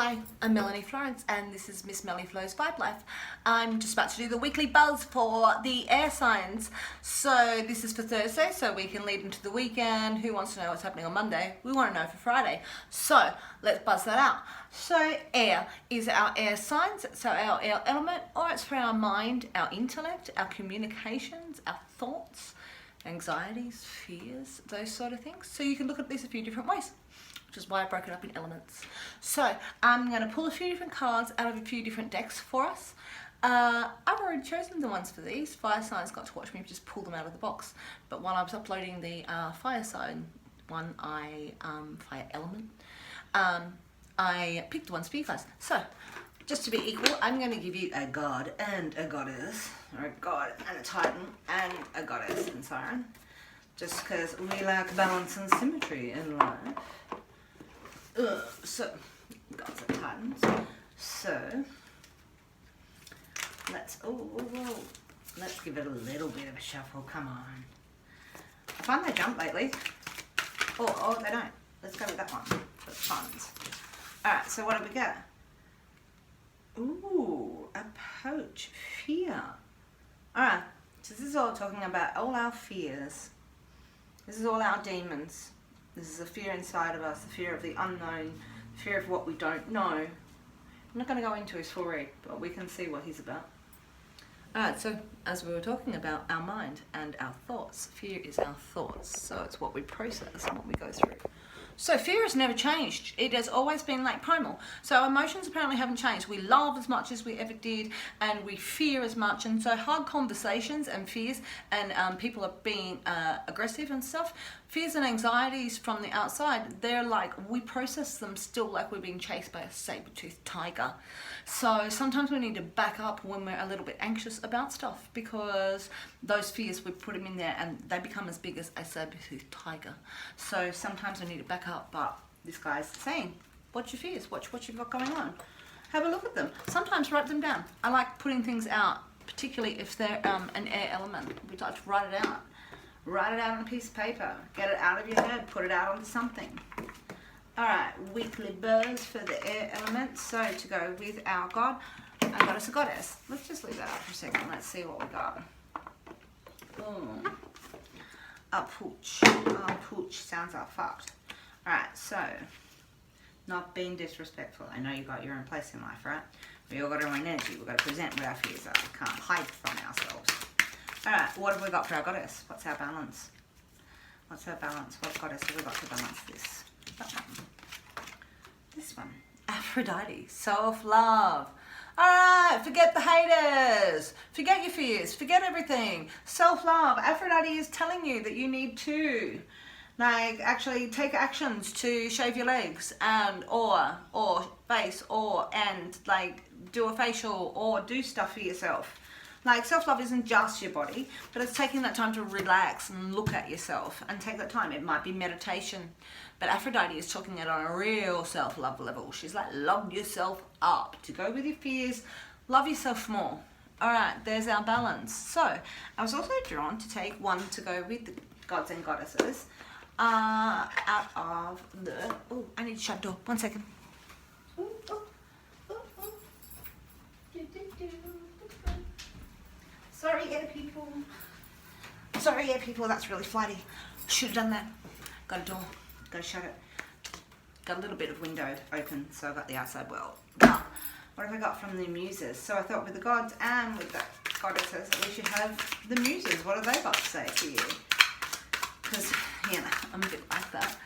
Hi, I'm Melanie Florence and this is Miss Melly Flow's Vibe Life. I'm just about to do the weekly buzz for the air signs. So this is for Thursday, so we can lead into the weekend. Who wants to know what's happening on Monday? We want to know for Friday. So let's buzz that out. So air is our air signs, so our air element, or it's for our mind, our intellect, our communications, our thoughts, anxieties, fears, those sort of things. So you can look at this a few different ways, which is why I broke it up in elements. So I'm going to pull a few different cards out of a few different decks for us. I've already chosen the ones for these. Fire signs got to watch me just pull them out of the box. But while I was uploading the fire sign one, fire element, I picked the ones for you guys. So just to be equal, I'm going to give you a god and a goddess, or a god and a titan and a goddess and siren, just because we like balance and symmetry in life. So, gods and titans. So, let's give it a little bit of a shuffle. Come on. I find they jump lately. Oh, they don't. Let's go with that one for the funds. Alright, so what do we get? Ooh, a poach. Fear. Alright, so this is all talking about all our fears. This is all our demons. This is the fear inside of us, the fear of the unknown, the fear of what we don't know. I'm not going to go into his full read, but we can see what he's about. Alright, so as we were talking about our mind and our thoughts, fear is our thoughts, so it's what we process and what we go through. So fear has never changed. It has always been like primal. So our emotions apparently haven't changed. We love as much as we ever did, and we fear as much. And so hard conversations and fears, and people are being aggressive and stuff, fears and anxieties from the outside, they're like, we process them still like we're being chased by a saber-toothed tiger. So sometimes we need to back up when we're a little bit anxious about stuff, because those fears, we put them in there and they become as big as a saber-toothed tiger. So sometimes we need to back up, but this guy's saying, what's your fears? What you've got going on? Have a look at them. Sometimes write them down. I like putting things out, particularly if they're an air element. We like to write it out. Write it out on a piece of paper. Get it out of your head. Put it out onto something. Alright, weekly buzz for the air element. So to go with our god, I got us a goddess. Let's just leave that up for a second. Let's see what we got. Boom. A pooch. A pooch sounds like fucked. Alright, so not being disrespectful. I know you got your own place in life, right? We all got our own energy. We've got to present what our fears are. We can't hide from ourselves. Alright, what have we got for our goddess? What's our balance? What's our balance? What goddess have we got to balance this? That one. This one. Aphrodite. Self-love. Alright, forget the haters. Forget your fears. Forget everything. Self-love. Aphrodite is telling you that you need to, like, actually take actions to shave your legs and or face and like do a facial or do stuff for yourself. Like, self-love isn't just your body, but it's taking that time to relax and look at yourself and take that time. It might be meditation, but Aphrodite is talking it on a real self-love level. She's like, love yourself up. To go with your fears, love yourself more. All right, there's our balance. So I was also drawn to take one to go with the gods and goddesses out of the... Oh, I need to shut the door. 1 second. Sorry, air people. Sorry, air people. That's really flighty. Should have done that. Got a door. Got to shut it. Got a little bit of window open, so I got the outside world. But what have I got from the muses? So I thought with the gods and with the goddesses, we should have the muses. What have they got to say to you? Because, you know, I'm a bit like that.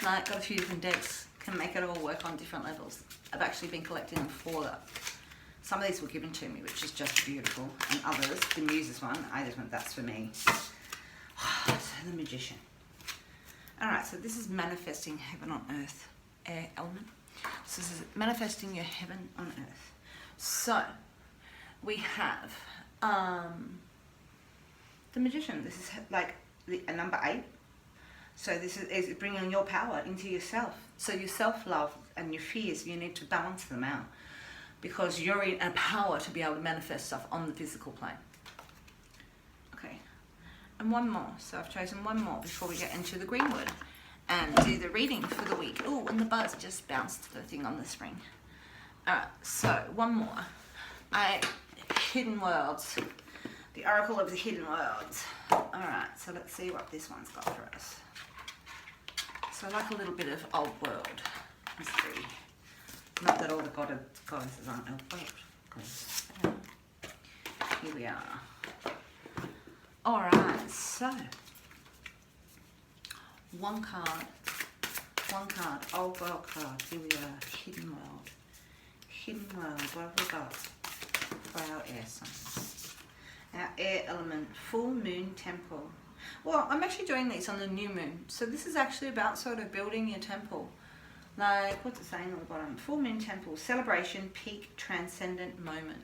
Like, got a few different decks. Can make it all work on different levels. I've actually been collecting them for that. Some of these were given to me, which is just beautiful. And others, the muses one, I just went, that's for me. So the magician. Alright, so this is manifesting heaven on earth, air element. So this is manifesting your heaven on earth. So we have the magician. This is like a number 8. So this is bringing your power into yourself. So your self-love and your fears, you need to balance them out, because you're in a power to be able to manifest stuff on the physical plane. Okay, and one more. So I've chosen one more before we get into the greenwood and do the reading for the week. Oh, and the buzz just bounced the thing on the spring. Alright, so one more. Hidden worlds. The Oracle of the Hidden Worlds. Alright, so let's see what this one's got for us. So I like a little bit of old world history. Not that all the goddesses aren't old world. Because, here we are. Alright, so one card, old world card. Here we are, hidden world. Hidden world, what have we got for our air signs? Our air element, full moon temple. Well, I'm actually doing these on the new moon. So this is actually about sort of building your temple. Like, what's it saying on the bottom? Full moon temple, celebration, peak, transcendent moment.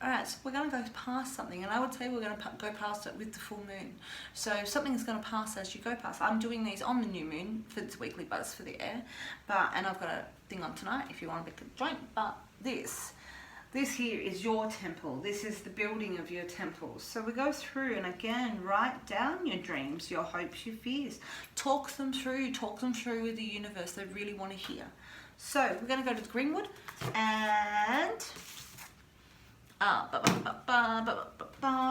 Alright, so we're going to go past something, and I would say we're going to go past it with the full moon. So something's going to pass as you go past. I'm doing these on the new moon for this weekly buzz for the air, and I've got a thing on tonight if you want to be joint. But this here is your temple. This is the building of your temple. So we go through and again write down your dreams, your hopes, your fears. Talk them through with the universe. They really want to hear. So we're going to go to the Greenwood and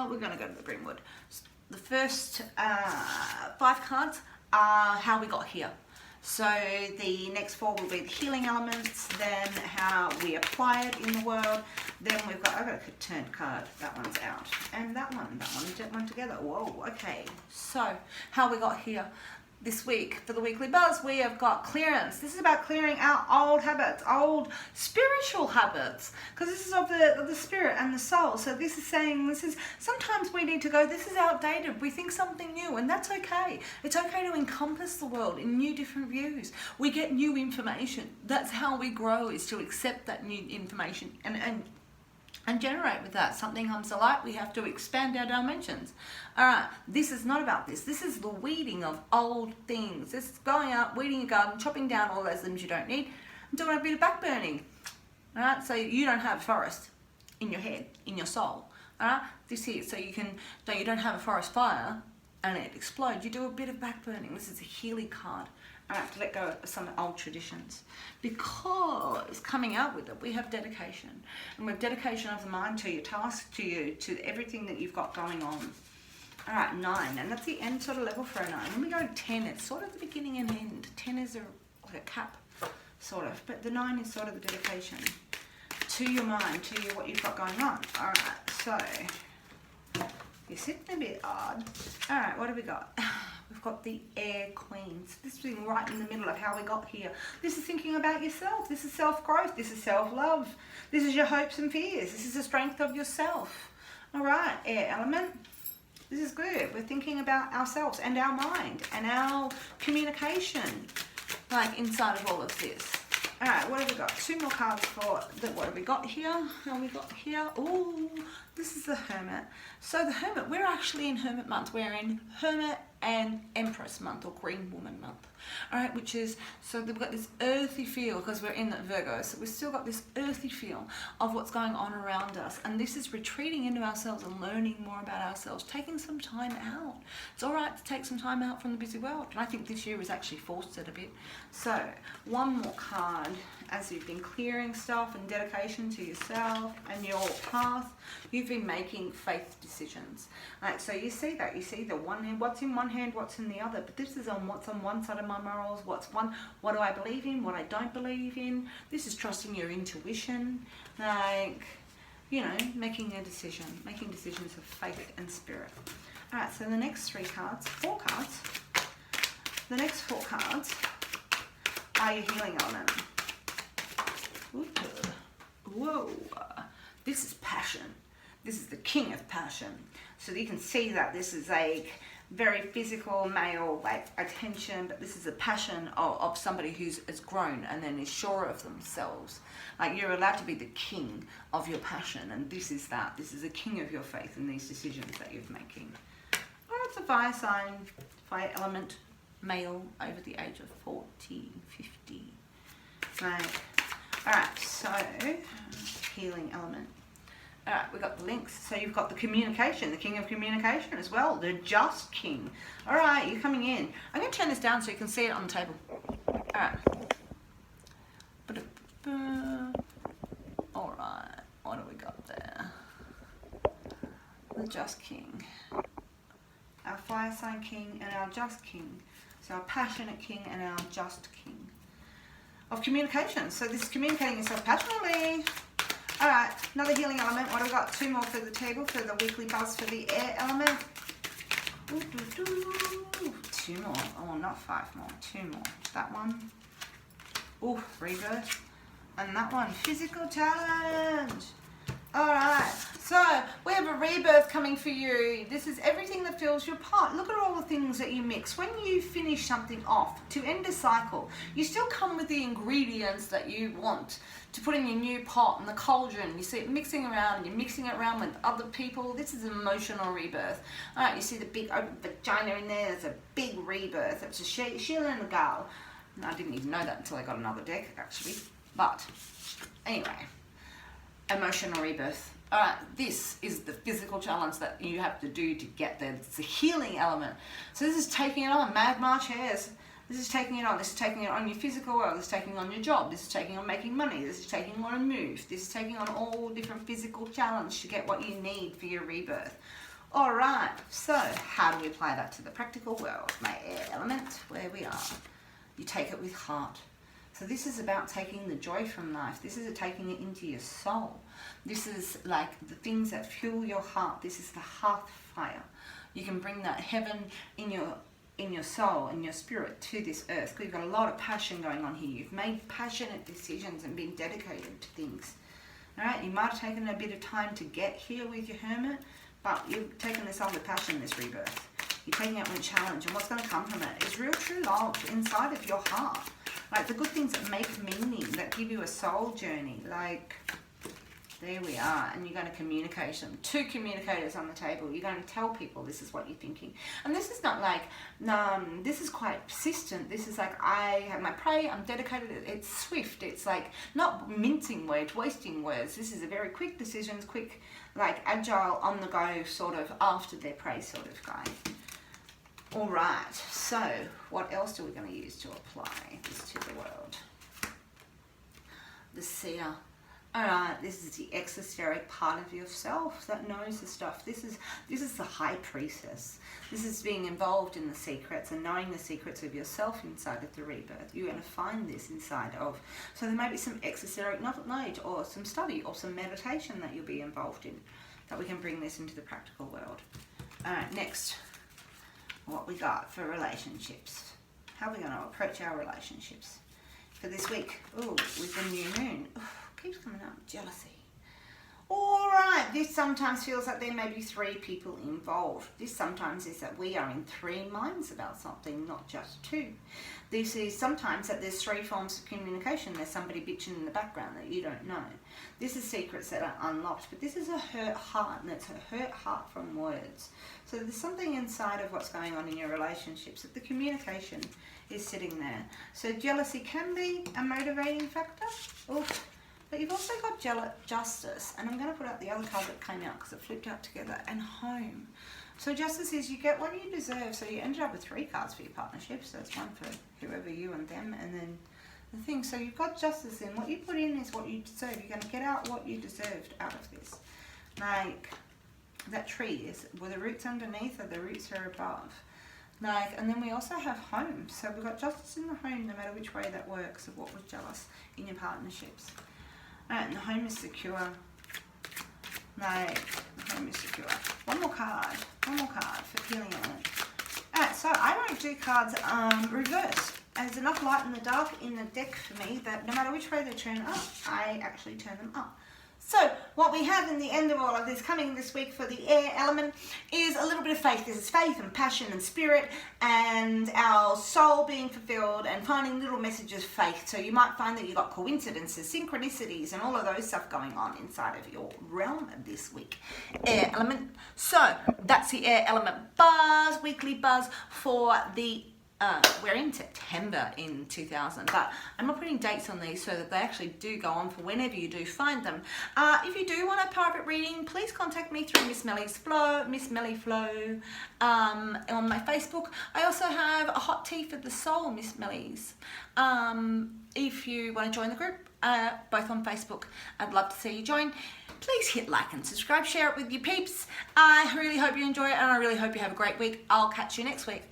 we're going to go to the Greenwood. The first 5 cards are how we got here. So the next 4 will be the healing elements, then how we apply it in the world. Then I've got a turned card. That one's out. And that one together. Whoa, okay. So how we got here. This week, for the weekly buzz, we have got clearance. This is about clearing out old habits, old spiritual habits, because this is of the spirit and the soul. So this is saying, sometimes we need to go, this is outdated. We think something new, and that's okay. It's okay to encompass the world in new different views. We get new information. That's how we grow, is to accept that new information and generate with that. Something comes to light, we have to expand our dimensions. Alright, this is not about this. This is the weeding of old things. This is going out, weeding your garden, chopping down all those limbs you don't need, and doing a bit of backburning. Alright, so you don't have a forest in your head, in your soul. Alright, this here, so you don't have a forest fire and it explodes. You do a bit of backburning. This is a healing card. I have to let go of some old traditions, because coming out with it, we have dedication, and we have dedication of the mind to your task, to everything that you've got going on. All right, 9, and that's the end sort of level for a 9. When we go to 10, it's sort of the beginning and end. 10 is like a cap, sort of, but the 9 is sort of the dedication to your mind, to what you've got going on. All right, so you're sitting a bit odd. All right, what have we got? We've got the Air Queens. This is being right in the middle of how we got here. This is thinking about yourself. This is self-growth. This is self-love. This is your hopes and fears. This is the strength of yourself. All right, Air Element. This is good. We're thinking about ourselves and our mind and our communication, like inside of all of this. All right, what have we got? 2 more cards for what have we got here? How we got here? Oh, this is the Hermit. So the Hermit, we're actually in Hermit month. We're in Hermit and Empress month, or Green Woman month. All right, which is, so we've got this earthy feel because we're in Virgo. So we've still got this earthy feel of what's going on around us. And this is retreating into ourselves and learning more about ourselves, taking some time out. It's all right to take some time out from the busy world. And I think this year has actually forced it a bit. So one more card. As you've been clearing stuff and dedication to yourself and your path, you've been making faith decisions. Right, so you see that. You see the one hand, what's in one hand, what's in the other. But this is on what's on one side of my morals, what do I believe in, what I don't believe in. This is trusting your intuition, like, you know, making a decision, making decisions of faith and spirit. All right, so the next 4 cards, the next 4 cards are your healing element. Ooh. Whoa, this is passion. This is the king of passion. So you can see that this is a very physical, male, like attention, but this is a passion of somebody who's has grown and then is sure of themselves. Like, you're allowed to be the king of your passion, and this is that. This is the king of your faith and these decisions that you're making. Or it's a fire sign, fire element, male over the age of 40, 50. Right. All right, so healing element. All right, we've got the links. So you've got the communication, the king of communication as well, the just king. All right, you're coming in. I'm going to turn this down so you can see it on the table. All right. just king. Our fire sign king and our just king. So our passionate king and our just king. Of communication. So this is communicating yourself passionately. Alright, another healing element. What have we got? 2 more for the table for the weekly buzz for the air element. Ooh, 2 more. Oh, not 5 more. 2 more. That one. Ooh, rebirth. And that one, physical challenge. Alright, so we have a rebirth coming for you. This is everything that fills your pot. Look at all the things that you mix. When you finish something off, to end a cycle, you still come with the ingredients that you want to put in your new pot and the cauldron. You see it mixing around and you're mixing it around with other people. This is an emotional rebirth. Alright, you see the big open vagina in there. There's a big rebirth. It's a Sheila and a girl. And I didn't even know that until I got another deck, actually. But anyway, emotional rebirth. All right, this is the physical challenge that you have to do to get there. It's a healing element. So this is taking it on. Mad March hairs. This is taking it on. This is taking it on your physical world. This is taking on your job. This is taking on making money. This is taking on a move. This is taking on all different physical challenge to get what you need for your rebirth. All right, so how do we apply that to the practical world? My air element, where we are. You take it with heart. So this is about taking the joy from life. This is taking it into your soul. This is like the things that fuel your heart. This is the hearth fire. You can bring that heaven in your soul, in your spirit to this earth. Because you've got a lot of passion going on here. You've made passionate decisions and been dedicated to things. All right, you might have taken a bit of time to get here with your hermit, but you've taken this on with passion, this rebirth. You're taking it with challenge, and what's going to come from it is real true love inside of your heart. Like the good things that make meaning, that give you a soul journey. Like, there we are. And you're going to communicate them. 2 communicators on the table. You're going to tell people this is what you're thinking. And this is not like, this is quite persistent. This is like, I have my prey, I'm dedicated. It's swift. It's like not mincing words, wasting words. This is a very quick decisions, quick, like agile, on the go sort of after their prey sort of guy. All right, so what else are we going to use to apply this to the world? The seer. All right, this is the exoteric part of yourself that knows the stuff. This is the high priestess. This is being involved in the secrets and knowing the secrets of yourself inside of the rebirth. You're going to find this inside of. So there may be some exoteric knowledge or some study or some meditation that you'll be involved in, that we can bring this into the practical world. All right, next. What we got for relationships. How are we going to approach our relationships for this week? Oh, with the new moon. Ooh, keeps coming up. Jealousy. All right. This sometimes feels like there may be 3 people involved. This sometimes is that we are in 3 minds about something, not just 2. This is sometimes that there's 3 forms of communication. There's somebody bitching in the background that you don't know. This is secrets that are unlocked, but this is a hurt heart, and it's a hurt heart from words. So there's something inside of what's going on in your relationships that the communication is sitting there. So jealousy can be a motivating factor. Oof. But you've also got justice, and I'm going to put out the other card that came out because it flipped out together, and home. So justice is you get what you deserve. So you ended up with 3 cards for your partnership. So it's one for whoever, you and them, and then the thing. So you've got justice in. What you put in is what you deserve. You're going to get out what you deserved out of this. Like that tree is, were the roots underneath or the roots are above? Like, and then we also have home. So we've got justice in the home, no matter which way that works, of what was jealous in your partnerships. Alright, and the home is secure. Like, the home is secure. One more card for healing element. Alright, so I don't do cards reversed. There's enough light in the dark in the deck for me that no matter which way they turn up, I actually turn them up. So what we have in the end of all of this coming this week for the air element is a little bit of faith. This is faith and passion and spirit and our soul being fulfilled and finding little messages of faith. So you might find that you've got coincidences, synchronicities and all of those stuff going on inside of your realm this week. Air element. So that's the air element buzz, weekly buzz for the we're in September in 2000, but I'm not putting dates on these so that they actually do go on for whenever you do find them. If you do want a private reading, please contact me through Miss Melly's Flow, Miss Melly Flow, on my Facebook. I also have a hot tea for the soul, Miss Melly's. If you want to join the group, both on Facebook, I'd love to see you join. please hit like and subscribe, share it with your peeps. I really hope you enjoy it, and I really hope you have a great week. I'll catch you next week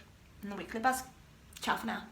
in the Weekly Buzz. Ciao for now.